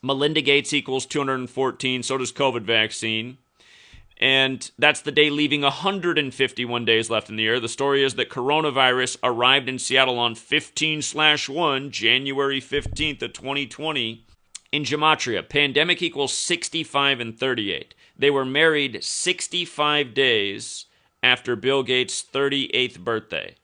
Melinda Gates equals 214, so does COVID vaccine. And that's the day leaving 151 days left in the year. The story is that coronavirus arrived in Seattle on 15/1, January 15th of 2020. In Gematria, pandemic equals 65 and 38. They were married 65 days after Bill Gates' 38th birthday.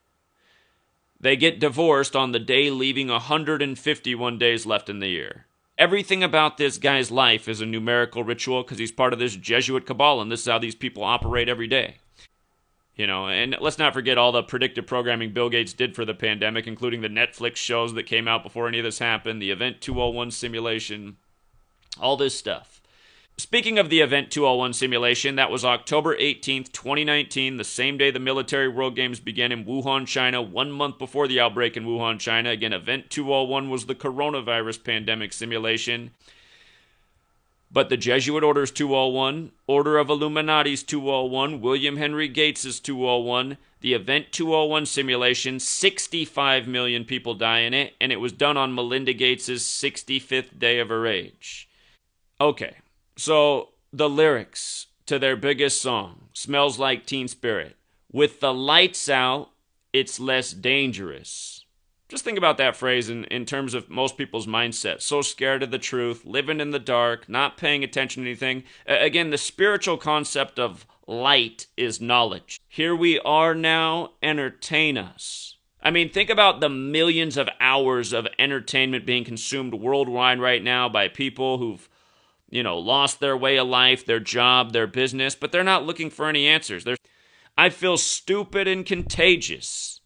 They get divorced on the day leaving 151 days left in the year. Everything about this guy's life is a numerical ritual because he's part of this Jesuit cabal, and this is how these people operate every day. You know, and let's not forget all the predictive programming Bill Gates did for the pandemic, including the Netflix shows that came out before any of this happened, the Event 201 simulation, all this stuff. Speaking of the Event 201 simulation, that was October 18th, 2019, the same day the Military World Games began in Wuhan, China, 1 month before the outbreak in Wuhan, China. Again, Event 201 was the coronavirus pandemic simulation. But the Jesuit Order's 201, Order of Illuminati's 201, William Henry Gates's 201, the Event 201 simulation, 65 million people die in it, and it was done on Melinda Gates's 65th day of her age. Okay. So, the lyrics to their biggest song, Smells Like Teen Spirit. With the lights out, it's less dangerous. Just think about that phrase in terms of most people's mindset. So scared of the truth, living in the dark, not paying attention to anything. Again, the spiritual concept of light is knowledge. Here we are now, entertain us. I mean, think about the millions of hours of entertainment being consumed worldwide right now by people who've lost their way of life, their job, their business, but they're not looking for any answers. I feel stupid and contagious,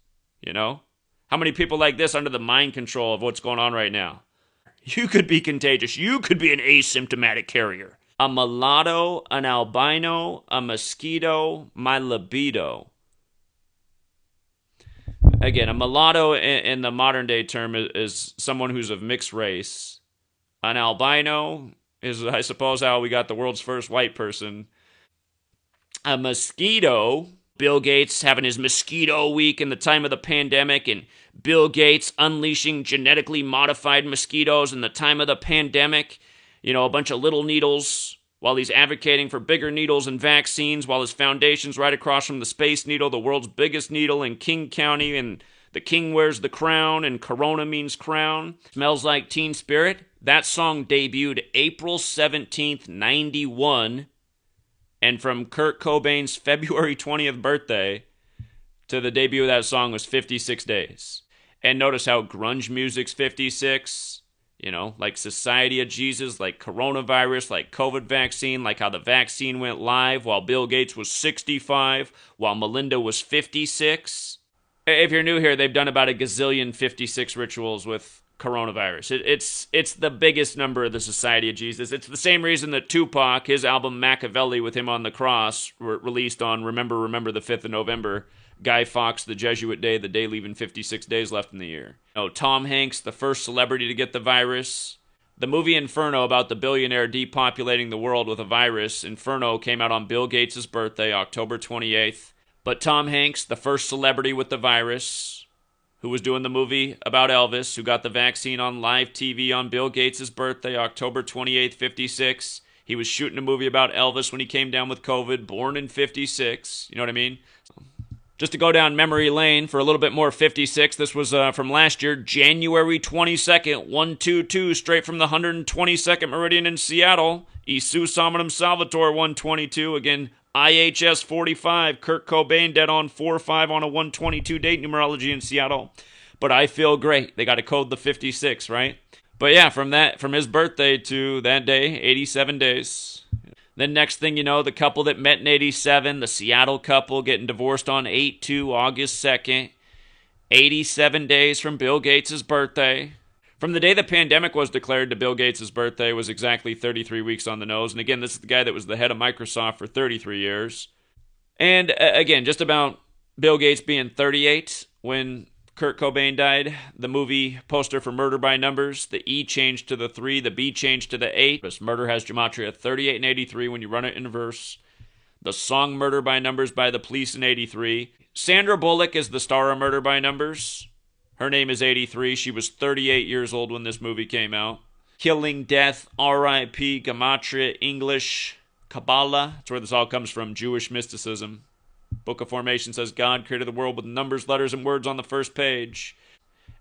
How many people like this under the mind control of what's going on right now? You could be contagious. You could be an asymptomatic carrier. A mulatto, an albino, a mosquito, my libido. Again, a mulatto in the modern day term is someone who's of mixed race. An albino is, I suppose, how we got the world's first white person. A mosquito, Bill Gates having his mosquito week in the time of the pandemic, and Bill Gates unleashing genetically modified mosquitoes in the time of the pandemic. A bunch of little needles while he's advocating for bigger needles and vaccines, while his foundation's right across from the Space Needle, the world's biggest needle in King County, and the king wears the crown, and Corona means crown. Smells Like Teen Spirit. That song debuted April 17th, 91, and from Kurt Cobain's February 20th birthday to the debut of that song was 56 days. And notice how grunge music's 56, like Society of Jesus, like coronavirus, like COVID vaccine, like how the vaccine went live while Bill Gates was 65, while Melinda was 56. If you're new here, they've done about a gazillion 56 rituals with coronavirus. It's the biggest number of the Society of Jesus. It's the same reason that Tupac, his album Machiavelli with him on the cross, released on Remember the 5th of November. Guy Fawkes, the Jesuit day, the day leaving 56 days left in the year. Tom Hanks, the first celebrity to get the virus. The movie Inferno about the billionaire depopulating the world with a virus. Inferno came out on Bill Gates' birthday, October 28th. But Tom Hanks, the first celebrity with the virus, who was doing the movie about Elvis, who got the vaccine on live TV on Bill Gates' birthday, October 28th, 56. He was shooting a movie about Elvis when he came down with COVID, born in 56. You know what I mean? Just to go down memory lane for a little bit more 56, this was from last year, January 22nd, 122, straight from the 122nd Meridian in Seattle. Jesus Hominum Salvator, 122. Again, IHS 45, Kurt Cobain dead on 4-5 on a 122 date numerology in Seattle. But I feel great. They got to code the 56, right? But yeah, from his birthday to that day, 87 days. Then next thing you know, the couple that met in 87, the Seattle couple getting divorced on 8/2, August 2nd. 87 days from Bill Gates' birthday. From the day the pandemic was declared to Bill Gates' birthday was exactly 33 weeks on the nose. And again, this is the guy that was the head of Microsoft for 33 years. And again, just about Bill Gates being 38 when Kurt Cobain died. The movie poster for Murder by Numbers, the E changed to the 3, the B changed to the 8. This murder has gematria 38 and 83 when you run it in verse. The song Murder by Numbers by the Police in 83. Sandra Bullock is the star of Murder by Numbers. Her name is 83. She was 38 years old when this movie came out. Killing Death, R.I.P., Gematria, English, Kabbalah. That's where this all comes from, Jewish mysticism. Book of Formation says God created the world with numbers, letters, and words on the first page.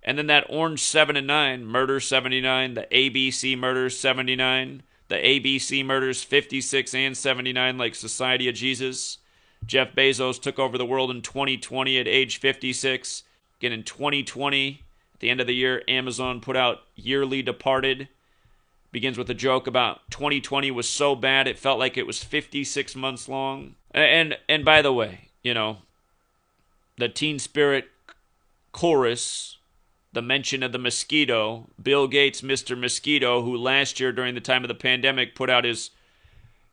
And then that orange 7 and 9, murder 79, the ABC murders 79, the ABC murders 56 and 79, like Society of Jesus. Jeff Bezos took over the world in 2020 at age 56. Again, in 2020, at the end of the year, Amazon put out Yearly Departed. Begins with a joke about 2020 was so bad it felt like it was 56 months long. And by the way, the Teen Spirit chorus, the mention of the mosquito, Bill Gates, Mr. Mosquito, who last year during the time of the pandemic put out his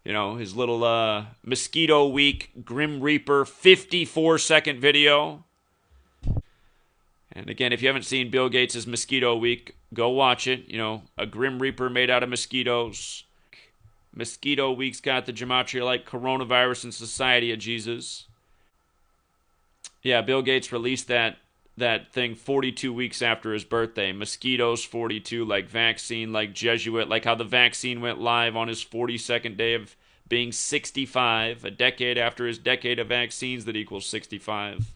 little Mosquito Week Grim Reaper 54-second video. And again, if you haven't seen Bill Gates' Mosquito Week, go watch it. A Grim Reaper made out of mosquitoes. Mosquito Week's got the gematria like coronavirus and Society of Jesus. Yeah, Bill Gates released that thing 42 weeks after his birthday. Mosquitoes 42, like vaccine, like Jesuit, like how the vaccine went live on his 42nd day of being 65, a decade after his decade of vaccines that equals 65.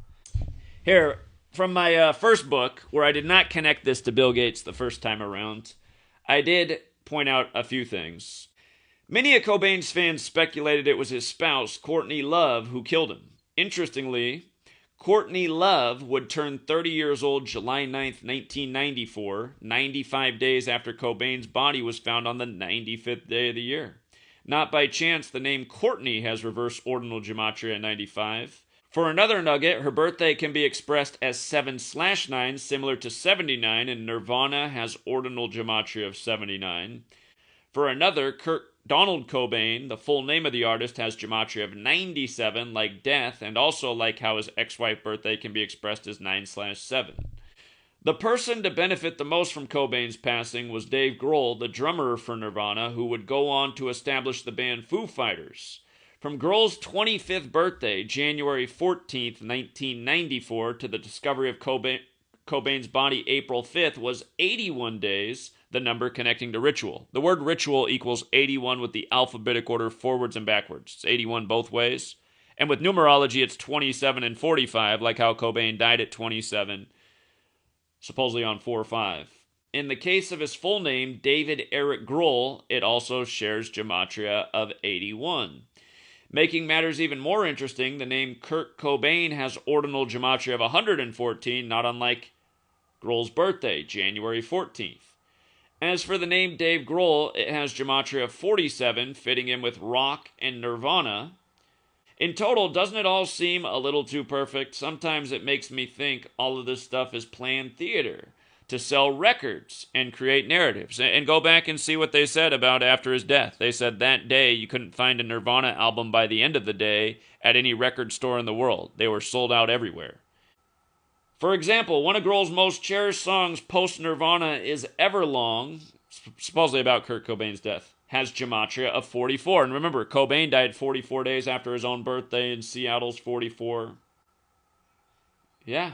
Here, from my first book, where I did not connect this to Bill Gates the first time around, I did point out a few things. Many of Cobain's fans speculated it was his spouse, Courtney Love, who killed him. Interestingly, Courtney Love would turn 30 years old July 9th, 1994, 95 days after Cobain's body was found on the 95th day of the year. Not by chance, the name Courtney has reverse ordinal gematria at 95. For another nugget, her birthday can be expressed as 7/9, similar to 79, and Nirvana has ordinal gematria of 79. For another, Donald Cobain, the full name of the artist, has gematria of 97, like death, and also like how his ex-wife birthday can be expressed as 9/7. The person to benefit the most from Cobain's passing was Dave Grohl, the drummer for Nirvana, who would go on to establish the band Foo Fighters. From Grohl's 25th birthday, January 14th, 1994, to the discovery of Cobain's body April 5th was 81 days, the number connecting to ritual. The word ritual equals 81 with the alphabetic order forwards and backwards. It's 81 both ways. And with numerology, it's 27 and 45, like how Cobain died at 27, supposedly on 4/5. In the case of his full name, David Eric Grohl, it also shares gematria of 81. Making matters even more interesting, the name Kurt Cobain has ordinal gematria of 114, not unlike Grohl's birthday, January 14th. As for the name Dave Grohl, it has gematria of 47, fitting in with rock and Nirvana. In total, doesn't it all seem a little too perfect? Sometimes it makes me think all of this stuff is planned theater to sell records and create narratives. And go back and see what they said about after his death. They said that day you couldn't find a Nirvana album by the end of the day at any record store in the world. They were sold out everywhere. For example, one of Grohl's most cherished songs post-Nirvana is Everlong, supposedly about Kurt Cobain's death, has gematria of 44. And remember, Cobain died 44 days after his own birthday, and Seattle's 44. Yeah,